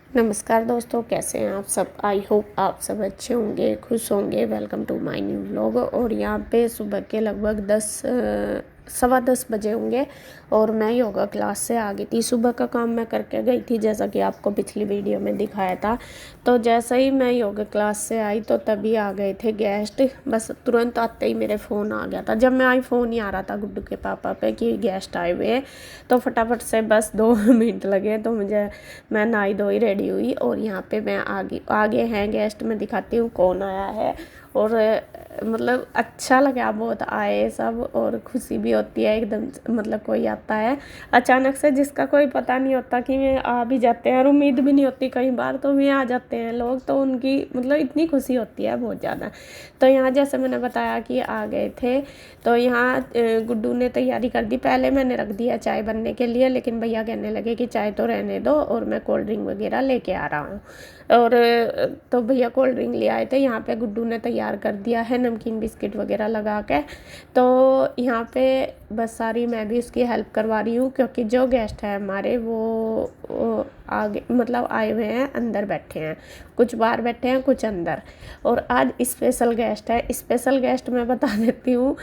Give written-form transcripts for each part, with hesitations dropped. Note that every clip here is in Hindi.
नमस्कार दोस्तों, कैसे हैं आप सब। आई होप आप सब अच्छे होंगे, खुश होंगे। Welcome to my new vlog. और यहाँ पे सुबह के लगभग 10 सवा 10 बजे होंगे और मैं योगा क्लास से आ गई थी। सुबह का काम मैं करके गई थी, जैसा कि आपको पिछली वीडियो में दिखाया था। तो जैसे ही मैं योगा क्लास से आई तो तभी आ गए थे गेस्ट। बस तुरंत आते ही मेरे फ़ोन आ गया था। जब मैं आई, फ़ोन ही आ रहा था गुड्डू के पापा पे कि गेस्ट आए हुए हैं। तो फटाफट से बस 2 मिनट लगे तो मैं नहाई धोई रेडी हुई और यहाँ पे मैं आगे हैं गेस्ट। मैं दिखाती हूँ कौन आया है। और मतलब अच्छा लगा, बहुत आए सब और खुशी भी होती है एकदम। मतलब कोई आता है अचानक से, जिसका कोई पता नहीं होता कि वे आ भी जाते हैं और उम्मीद भी नहीं होती कई बार, तो वे आ जाते हैं लोग। तो उनकी मतलब इतनी खुशी होती है बहुत ज़्यादा। तो यहाँ जैसे मैंने बताया कि आ गए थे, तो यहाँ गुड्डू ने तैयारी कर दी। पहले मैंने रख दिया चाय बनने के लिए, लेकिन भैया कहने लगे कि चाय तो रहने दो और मैं कोल्ड ड्रिंक वगैरह लेके आ रहा हूँ। और तो भैया कोल्ड ड्रिंक ले आए थे। यहाँ पे गुड्डू ने तैयार कर दिया है नमकीन बिस्किट वगैरह लगा के। तो यहाँ पे बस सारी मैं भी उसकी हेल्प करवा रही हूँ, क्योंकि जो गेस्ट है हमारे वो आगे मतलब आए हुए हैं, अंदर बैठे हैं। कुछ बाहर बैठे हैं, कुछ अंदर। और आज स्पेशल गेस्ट है। स्पेशल गेस्ट मैं बता देती हूँ,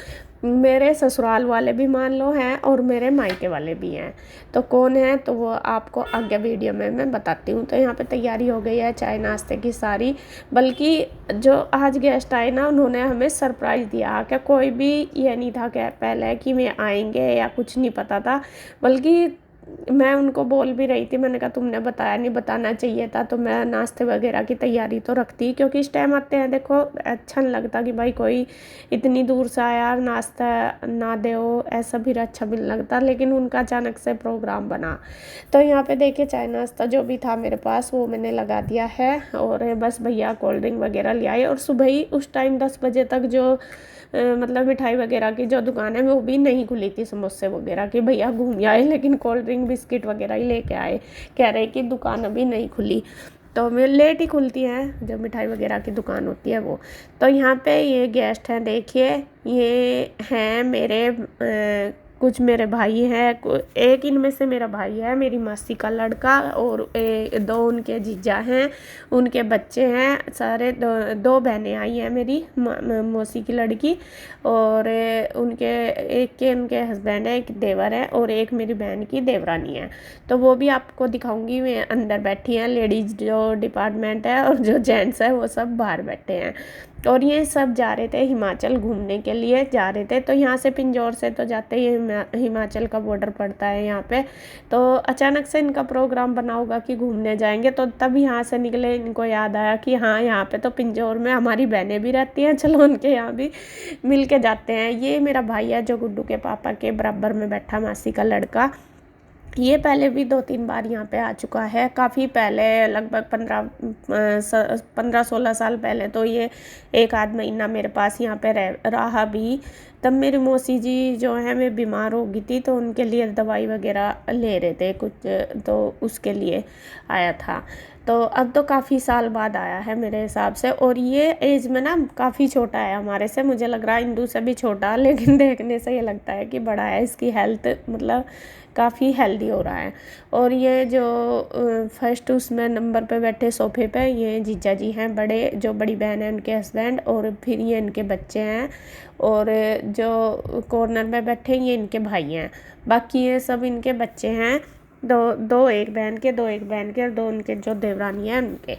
मेरे ससुराल वाले भी मान लो हैं और मेरे मायके वाले भी हैं। तो कौन है तो वो आपको आगे वीडियो में मैं बताती हूँ। तो यहाँ पे तैयारी हो गई है चाय नाश्ते की सारी। बल्कि जो आज गेस्ट आए ना, उन्होंने हमें सरप्राइज़ दिया। क्या कोई भी ये नहीं था क्या पहले कि मैं आएंगे, या कुछ नहीं पता था। बल्कि मैं उनको बोल भी रही थी, मैंने कहा तुमने बताया नहीं, बताना चाहिए था। तो मैं नाश्ते वगैरह की तैयारी तो रखती, क्योंकि इस टाइम आते हैं देखो अच्छा नहीं लगता कि भाई कोई इतनी दूर से आया और नाश्ता ना दे, ऐसा भी अच्छा भी नहीं लगता। लेकिन उनका अचानक से प्रोग्राम बना। तो यहाँ पे देखिए चाय नाश्ता जो भी था मेरे पास वो मैंने लगा दिया है। और बस भैया कोल्ड ड्रिंक वगैरह ले आए। और सुबह ही उस टाइम 10 बजे तक जो मतलब मिठाई वगैरह की जो दुकान है वो भी नहीं खुली थी, समोसे वगैरह की। भैया घूम आए लेकिन कोल्ड ड्रिंक बिस्किट वगैरह ही लेके आए। कह रहे कि दुकान अभी नहीं खुली। तो मैं लेट ही खुलती हैं जब मिठाई वगैरह की दुकान होती है वो। तो यहाँ पे ये गेस्ट हैं, देखिए ये हैं मेरे कुछ मेरे भाई हैं। एक इनमें से मेरा भाई है, मेरी मासी का लड़का, और दो उनके जीजा हैं, उनके बच्चे हैं सारे। दो बहनें आई हैं मेरी मौसी की लड़की। और उनके एक के उनके हस्बैंड है, एक देवर है, और एक मेरी बहन की देवरानी है। तो वो भी आपको दिखाऊंगी। मैं अंदर बैठी हैं लेडीज़ जो डिपार्टमेंट है, और जो जेंट्स है वो सब बाहर बैठे हैं। और ये सब जा रहे थे हिमाचल घूमने के लिए जा रहे थे। तो यहाँ से पिंजौर से तो जाते ही हिमाचल का बॉर्डर पड़ता है यहाँ पे। तो अचानक से इनका प्रोग्राम बना होगा कि घूमने जाएंगे, तो तब यहाँ से निकले। इनको याद आया कि हाँ यहाँ पे तो पिंजौर में हमारी बहनें भी रहती हैं, चलो उनके यहाँ भी मिल के जाते हैं। ये मेरा भाई है जो गुड्डू के पापा के बराबर में बैठा, मासी का लड़का। ये पहले भी 2-3 बार यहाँ पे आ चुका है, काफ़ी पहले, लगभग 15-16 साल पहले। तो ये एक आध महीना मेरे पास यहाँ पे रहा भी। तब मेरी मौसी जी जो है मैं बीमार हो गई थी, तो उनके लिए दवाई वगैरह ले रहे थे कुछ, तो उसके लिए आया था। तो अब तो काफ़ी साल बाद आया है मेरे हिसाब से। और ये एज में ना काफ़ी छोटा है हमारे से, मुझे लग रहा है इंदू से भी छोटा, लेकिन देखने से ये लगता है कि बड़ा है। इसकी हेल्थ मतलब काफ़ी हेल्दी हो रहा है। और ये जो फर्स्ट उसमें नंबर पे बैठे सोफे पे, ये जीजा जी हैं बड़े, जो बड़ी बहन है उनके हस्बैंड, और फिर ये इनके बच्चे हैं। और जो कॉर्नर में बैठे ये इनके भाई हैं। बाकी ये सब इनके बच्चे हैं। दो दो एक बहन के, दो एक बहन के, और दो उनके जो देवरानी है उनके।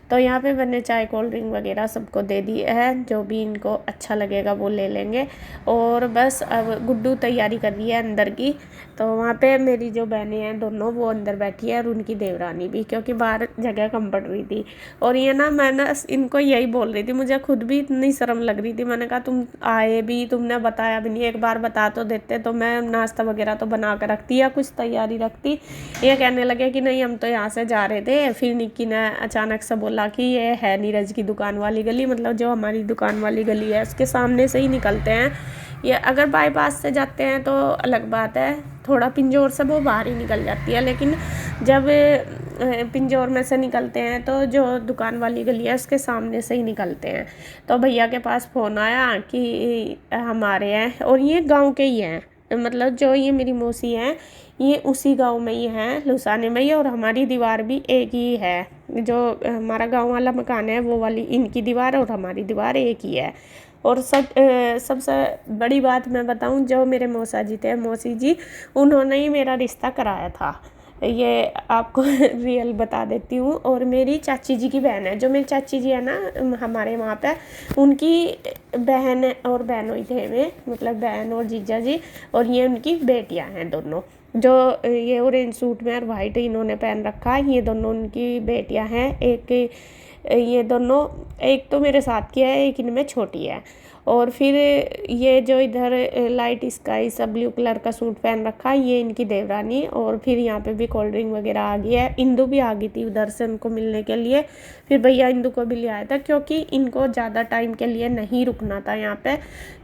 तो यहाँ पे मैंने चाय कोल्ड ड्रिंक वगैरह सबको दे दी है, जो भी इनको अच्छा लगेगा वो ले लेंगे। और बस अब गुड्डू तैयारी कर रही है अंदर की। तो वहाँ पे मेरी जो बहनें हैं दोनों वो अंदर बैठी है, और उनकी देवरानी भी, क्योंकि बाहर जगह कम पड़ रही थी। और ये ना मैं ना इनको यही बोल रही थी, मुझे खुद भी इतनी शर्म लग रही थी। मैंने कहा तुम आए भी, तुमने बताया भी नहीं, एक बार बता तो देते तो मैं नाश्ता वगैरह तो बना कर रखती या कुछ तैयारी रखती। ये कहने लगे कि नहीं हम तो यहाँ से जा रहे थे। फिर निक्की ने अचानक से बोला कि ये है नीरज की दुकान वाली गली, मतलब जो हमारी दुकान वाली गली है उसके सामने से ही निकलते हैं। ये अगर बाईपास से जाते हैं तो अलग बात है, थोड़ा पिंजौर से वो बाहर ही निकल जाती है। लेकिन जब पिंजौर में से निकलते हैं तो जो दुकान वाली गली है उसके सामने से ही निकलते हैं। तो भैया के पास फ़ोन आया कि हमारे हैं, और ये गांव के ही हैं। मतलब जो ये मेरी मौसी हैं ये उसी गांव में ही हैं, लुसाने में ही, और हमारी दीवार भी एक ही है। जो हमारा गांव वाला मकान है वो वाली इनकी दीवार और हमारी दीवार एक ही है। और सबसे बड़ी बात मैं बताऊं, जो मेरे मौसा जी थे, मौसी जी, उन्होंने ही मेरा रिश्ता कराया था, ये आपको रियल बता देती हूँ। और मेरी चाची जी की बहन है, जो मेरी चाची जी है ना हमारे वहाँ पे, उनकी बहन और बहनोई थे वे, मतलब बहन और जीजा जी, और ये उनकी बेटियाँ हैं दोनों। जो ये ऑरेंज सूट में और वाइट इन्होंने पहन रखा है, ये दोनों उनकी बेटियाँ हैं। एक ये दोनों, एक तो मेरे साथ की है, एक इनमें छोटी है। और फिर ये जो इधर लाइट स्काई सा ब्लू कलर का सूट पहन रखा है, ये इनकी देवरानी। और फिर यहाँ पे भी कोल्ड ड्रिंक वगैरह आ गई है। इंदू भी आ गई थी उधर से उनको मिलने के लिए। फिर भैया इंदू को भी ले आया था, क्योंकि इनको ज़्यादा टाइम के लिए नहीं रुकना था यहाँ पे,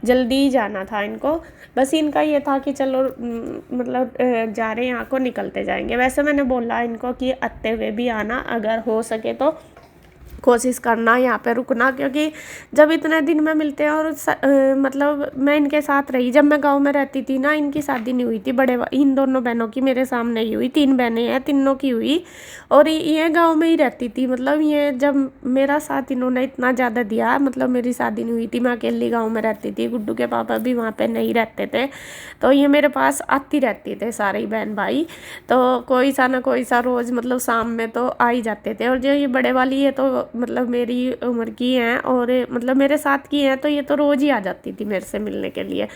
जल्दी ही जाना था इनको। बस इनका ये था कि चलो मतलब जा रहे हैं यहाँ को, निकलते जाएंगे। वैसे मैंने बोला इनको कि आते हुए भी आना, अगर हो सके तो कोशिश करना यहाँ पे रुकना, क्योंकि जब इतने दिन में मिलते हैं। और मतलब मैं इनके साथ रही, जब मैं गांव में रहती थी ना, इनकी शादी नहीं हुई थी, इन दोनों बहनों की मेरे सामने ही हुई, 3 बहनें हैं, तीनों की हुई। और ये गांव में ही रहती थी, मतलब ये जब मेरा साथ इन्होंने इतना ज़्यादा दिया, मतलब मेरी शादी नहीं हुई थी, मैं अकेली गाँव में रहती थी, गुड्डू के पापा भी वहाँ पर नहीं रहते थे, तो ये मेरे पास आती रहती थे सारे ही बहन भाई। तो कोई सा ना कोई सा रोज़ मतलब शाम में तो आ ही जाते थे। और जो ये बड़े वाली है तो मतलब मेरी उम्र की हैं, और मतलब मेरे साथ की हैं, तो ये तो रोज़ ही आ जाती थी मेरे से मिलने के लिए।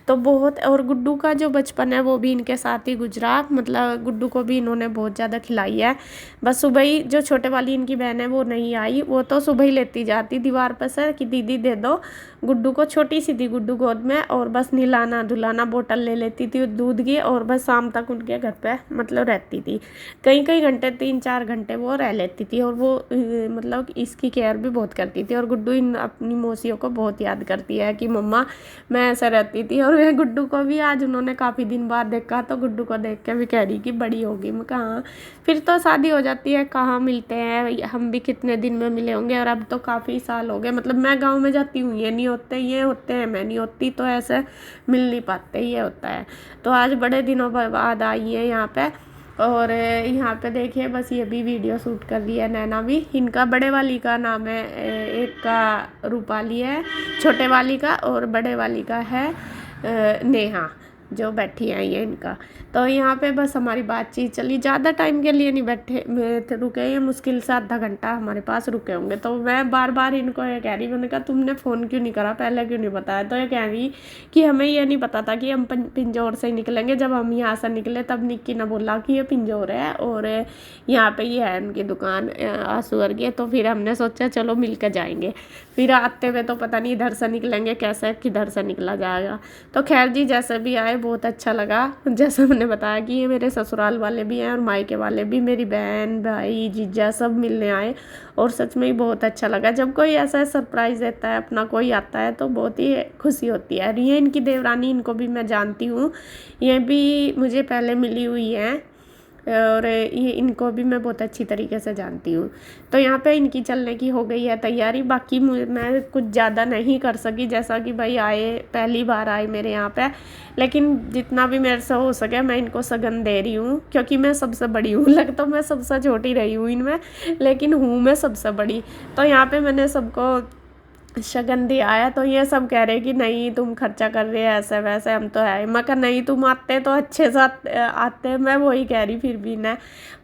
तो बहुत, और गुड्डू का जो बचपन है वो भी इनके साथ ही गुजरा, मतलब गुड्डू को भी इन्होंने बहुत ज़्यादा खिलाई है। बस सुबह ही जो छोटे वाली इनकी बहन है वो नहीं आई, वो तो सुबह ही लेती जाती दीवार पर से कि दीदी दे दो गुड्डू को, छोटी सी थी गुड्डू गोद में, और बस नहलाना धुलाना, बोतल ले लेती थी दूध की, और बस शाम तक उनके घर पे मतलब रहती थी। कई कई घंटे, 3-4 घंटे वो रह लेती थी। और वो मतलब इसकी केयर भी बहुत करती थी। और गुड्डू इन अपनी मौसियों को बहुत याद करती है कि मम्मा मैं ऐसे रहती थी। और वह गुड्डू को भी आज उन्होंने काफ़ी दिन बाद देखा, तो गुड्डू को देख के भी कह रही कि बड़ी होगी। मैं कहाँ, फिर तो शादी हो जाती है, कहाँ मिलते हैं, हम भी कितने दिन में मिले होंगे। और अब तो काफ़ी साल हो गए, मतलब मैं गाँव में जाती हूँ, ये नहीं होते, ये होते हैं, मैं नहीं होती, तो ऐसे मिल नहीं पाते, ये होता है। तो आज बड़े दिनों बाद आई है यहाँ पे। और यहाँ पे देखिए बस ये भी वीडियो शूट कर रही है नैना भी। इनका बड़े वाली का नाम है, एक का रूपाली है छोटे वाली का, और बड़े वाली का है नेहा, जो बैठी है ये इनका। तो यहाँ पे बस हमारी बातचीत चली, ज़्यादा टाइम के लिए नहीं बैठे रुके, ये मुश्किल से आधा घंटा हमारे पास रुके होंगे। तो मैं बार बार इनको ये कह रही, मैंने कहा तुमने फ़ोन क्यों नहीं करा, पहले क्यों नहीं बताया। तो ये कह रही कि हमें ये नहीं पता था कि हम पिंजौर से ही निकलेंगे। जब हम यहाँ से निकले तब निक्की ने बोला कि ये पिंजौर है, और यहाँ पे ये है उनकी दुकान आसूअर की। तो फिर हमने सोचा चलो मिल कर जाएंगे। फिर आते हुए तो पता नहीं इधर से निकलेंगे कैसे, किधर से निकला जाएगा। तो खैर जी, जैसे भी आए बहुत अच्छा लगा। जैसे मैंने बताया कि ये मेरे ससुराल वाले भी हैं और मायके वाले भी, मेरी बहन भाई जीजा सब मिलने आए, और सच में ही बहुत अच्छा लगा। जब कोई ऐसा सरप्राइज़ देता है, अपना कोई आता है, तो बहुत ही खुशी होती है। ये इनकी देवरानी, इनको भी मैं जानती हूँ, ये भी मुझे पहले मिली हुई हैं, और ये इनको भी मैं बहुत अच्छी तरीके से जानती हूँ। तो यहाँ पे इनकी चलने की हो गई है तैयारी। बाकी मैं कुछ ज़्यादा नहीं कर सकी, जैसा कि भाई आए, पहली बार आए मेरे यहाँ पे, लेकिन जितना भी मेरे से हो सके मैं इनको सगन दे रही हूँ, क्योंकि मैं सबसे बड़ी हूँ। लगता तो मैं सबसे छोटी रही हूँ इनमें, लेकिन हूँ मैं सबसे बड़ी। तो यहाँ पे मैंने सबको शगन दिया है। तो ये सब कह रहे कि नहीं तुम खर्चा कर रहे हैं ऐसे वैसे, हम तो है। मैं कहा नहीं, तुम आते तो अच्छे से आते, मैं वही कह रही फिर भी ना।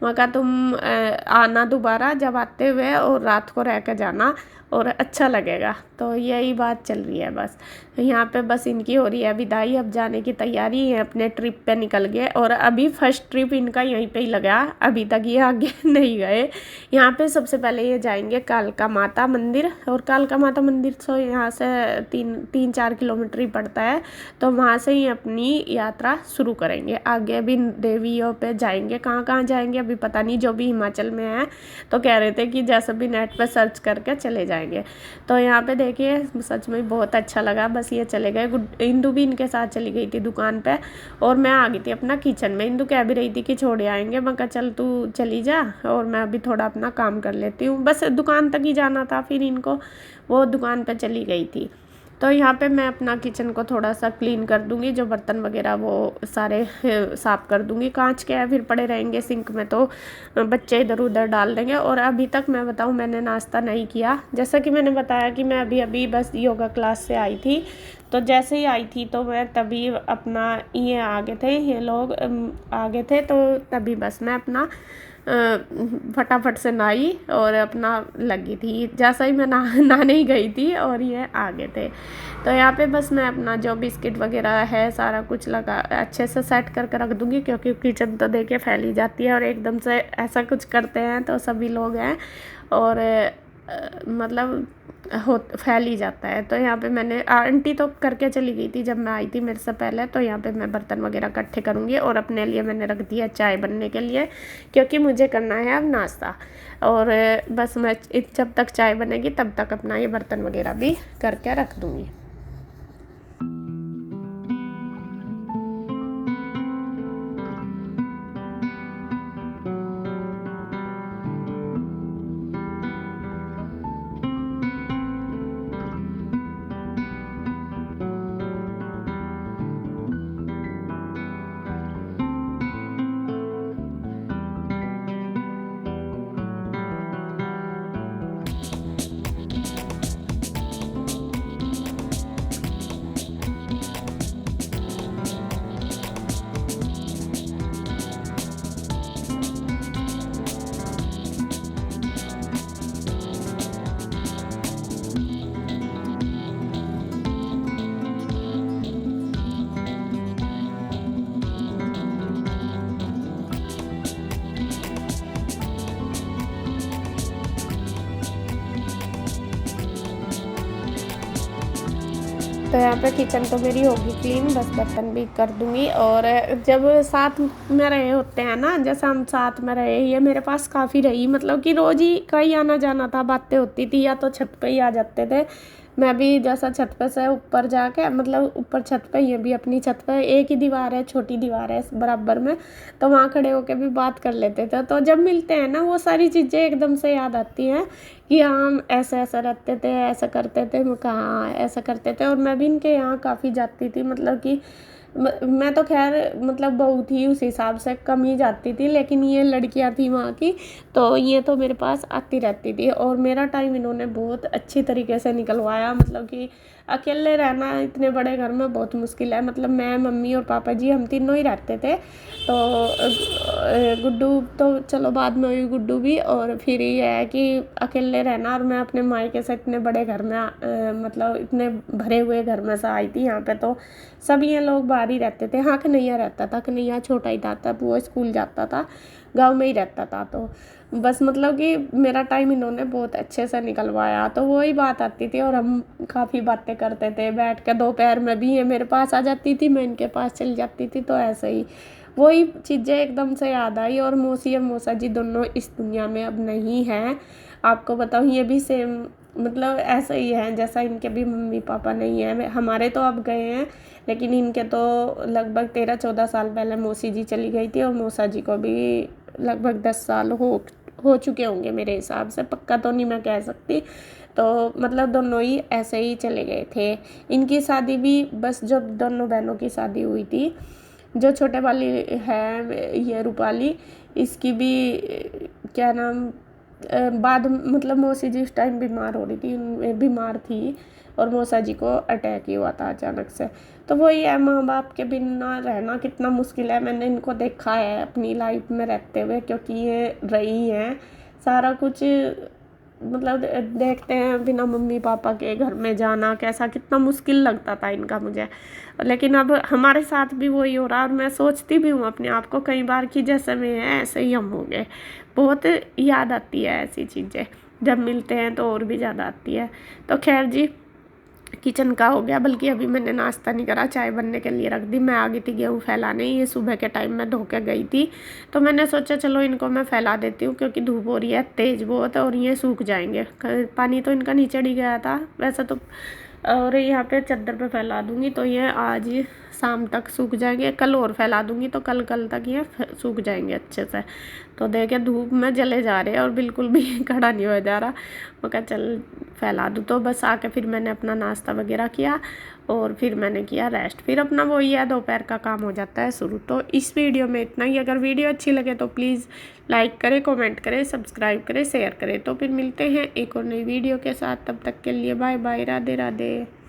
मैं कहा तुम आना दोबारा जब आते हुए, और रात को रह कर जाना, और अच्छा लगेगा। तो यही बात चल रही है बस। यहाँ पे बस इनकी हो रही है विदाई, अब जाने की तैयारी है, अपने ट्रिप पे निकल गए। और अभी फर्स्ट ट्रिप इनका यहीं पे ही लगा, अभी तक ये आगे नहीं गए। यहाँ पे सबसे पहले ये जाएंगे कालका माता मंदिर, और कालका माता मंदिर तो यहाँ से 3-4 किलोमीटर ही पड़ता है। तो वहाँ से ही अपनी यात्रा शुरू करेंगे। आगे भी देवियों पे जाएंगे, कहाँ कहाँ जाएंगे अभी पता नहीं, जो भी हिमाचल में है। तो कह रहे थे कि जैसे भी नेट पर सर्च करके चले जाएंगे। तो यहाँ पे देखिए सच में बहुत अच्छा लगा। बस ये चले गए, इंदू भी इनके साथ चली गई थी दुकान पे, और मैं आ गई थी अपना किचन में। इंदू कह भी रही थी कि छोड़ आएंगे, मैं कहा चल तू चली जा, और मैं अभी थोड़ा अपना काम कर लेती हूँ। बस दुकान तक ही जाना था, फिर इनको वो दुकान पे चली गई थी। तो यहाँ पे मैं अपना किचन को थोड़ा सा क्लीन कर दूँगी, जो बर्तन वगैरह वो सारे साफ़ कर दूँगी। कांच के फिर पड़े रहेंगे सिंक में तो बच्चे इधर उधर डाल देंगे। और अभी तक मैं बताऊँ, मैंने नाश्ता नहीं किया। जैसा कि मैंने बताया कि मैं अभी अभी बस योगा क्लास से आई थी, तो जैसे ही आई थी तो मैं तभी अपना ये आगे थे, ये लोग आगे थे, तो तभी बस मैं अपना फटाफट से नहाई और अपना लगी थी। जैसा ही मैं नहाने ही गई थी और ये आगे थे। तो यहाँ पे बस मैं अपना जो बिस्किट वगैरह है सारा कुछ लगा अच्छे से सेट करके रख दूँगी, क्योंकि किचन तो देखिए फैली जाती है और एकदम से ऐसा कुछ करते हैं तो सभी लोग हैं और मतलब हो फैल ही जाता है। तो यहाँ पे मैंने आंटी तो करके चली गई थी जब मैं आई थी मेरे से पहले। तो यहाँ पे मैं बर्तन वगैरह इकट्ठे करूँगी और अपने लिए मैंने रख दिया चाय बनने के लिए, क्योंकि मुझे करना है अब नाश्ता। और बस मैं जब तक चाय बनेगी तब तक अपना ये बर्तन वगैरह भी करके रख दूँगी। तो यहाँ पे किचन तो मेरी होगी क्लीन, बस बर्तन भी कर दूँगी। और जब साथ में रहे होते हैं ना, जैसे हम साथ में रहे, ये मेरे पास काफ़ी रही, मतलब कि रोज़ ही कहीं आना जाना था, बातें होती थी, या तो छत पे ही आ जाते थे। मैं भी जैसा छत पे से ऊपर जाके, मतलब ऊपर छत पे, ये भी अपनी छत पे एक ही दीवार है, छोटी दीवार है बराबर में, तो वहाँ खड़े होके भी बात कर लेते थे। तो जब मिलते हैं ना वो सारी चीज़ें एकदम से याद आती हैं कि हम ऐसे ऐसे रहते थे, ऐसा करते थे, मैं कहाँ ऐसा करते थे। और मैं भी इनके यहाँ काफ़ी जाती थी, मतलब कि मैं तो खैर मतलब बहू थी उस हिसाब से कम ही जाती थी, लेकिन ये लड़कियां थी वहाँ की, तो ये तो मेरे पास आती रहती थी। और मेरा टाइम इन्होंने बहुत अच्छी तरीके से निकलवाया, मतलब कि अकेले रहना इतने बड़े घर में बहुत मुश्किल है। मतलब मैं, मम्मी और पापा जी, हम तीनों ही रहते थे। तो गुड्डू तो चलो बाद में हुई गुड्डू भी। और फिर ये है कि अकेले रहना, और मैं अपने मायके से इतने बड़े घर में मतलब इतने भरे हुए घर में से आई थी। यहाँ पे तो सब ये लोग बाहर ही रहते थे। हाँ, कन्हैया रहता था, कन्हैया छोटा ही था तब, वो स्कूल जाता था, गांव में ही रहता था। तो बस मतलब कि मेरा टाइम इन्होंने बहुत अच्छे से निकलवाया। तो वही बात आती थी और हम काफ़ी बातें करते थे बैठ के। दोपहर में भी ये मेरे पास आ जाती थी, मैं इनके पास चली जाती थी। तो ऐसे ही वही चीज़ें एकदम से याद आई। और मौसी और मौसा जी दोनों इस दुनिया में अब नहीं हैं। आपको बताऊँ, ये भी सेम मतलब ऐसा ही है जैसा इनके भी मम्मी पापा नहीं है। हमारे तो अब गए हैं, लेकिन इनके तो लगभग 13-14 साल पहले मौसी जी चली गई थी, और मौसा जी को भी लगभग 10 साल हो चुके होंगे मेरे हिसाब से, पक्का तो नहीं मैं कह सकती। तो मतलब दोनों ही ऐसे ही चले गए थे। इनकी शादी भी बस जब दोनों बहनों की शादी हुई थी, जो छोटे वाली है ये रूपाली, इसकी भी क्या नाम बाद मतलब मौसी जी उस टाइम बीमार हो रही थी, बीमार थी, और मौसा जी को अटैक ही हुआ था अचानक से। तो वही है, माँ बाप के बिना रहना कितना मुश्किल है। मैंने इनको देखा है अपनी लाइफ में रहते हुए, क्योंकि ये रही हैं सारा कुछ। मतलब देखते हैं बिना मम्मी पापा के घर में जाना कैसा, कितना मुश्किल लगता था इनका मुझे। लेकिन अब हमारे साथ भी वही हो रहा। और मैं सोचती भी हूँ अपने आप को कई बार कि जैसे मैं है ऐसे ही हम हो गए। बहुत याद आती है ऐसी चीज़ें, जब मिलते हैं तो और भी ज़्यादा आती है। तो खैर जी, किचन का हो गया, बल्कि अभी मैंने नाश्ता नहीं करा, चाय बनने के लिए रख दी। मैं आ गई थी गेहूँ फैलाने, ये सुबह के टाइम में धो के गई थी। तो मैंने सोचा चलो इनको मैं फैला देती हूँ, क्योंकि धूप हो रही है तेज़ बहुत, और ये सूख जाएंगे। पानी तो इनका नीचे नहीं गया था वैसे तो। और यहाँ पे चादर पे फैला दूँगी तो ये आज शाम तक सूख जाएंगे। कल और फैला दूँगी तो कल तक ये सूख जाएंगे अच्छे से। तो देखे धूप में जले जा रहे हैं और बिल्कुल भी खड़ा नहीं हो जा रहा। मैं कहा चल फैला दूँ। तो बस आके फिर मैंने अपना नाश्ता वगैरह किया और फिर मैंने किया रेस्ट। फिर अपना वही है, दोपहर का काम हो जाता है शुरू। तो इस वीडियो में इतना ही। अगर वीडियो अच्छी लगे तो प्लीज़ लाइक करें, कमेंट करें, सब्सक्राइब करें, शेयर करें। तो फिर मिलते हैं एक और नई वीडियो के साथ। तब तक के लिए बाय बाय, राधे राधे।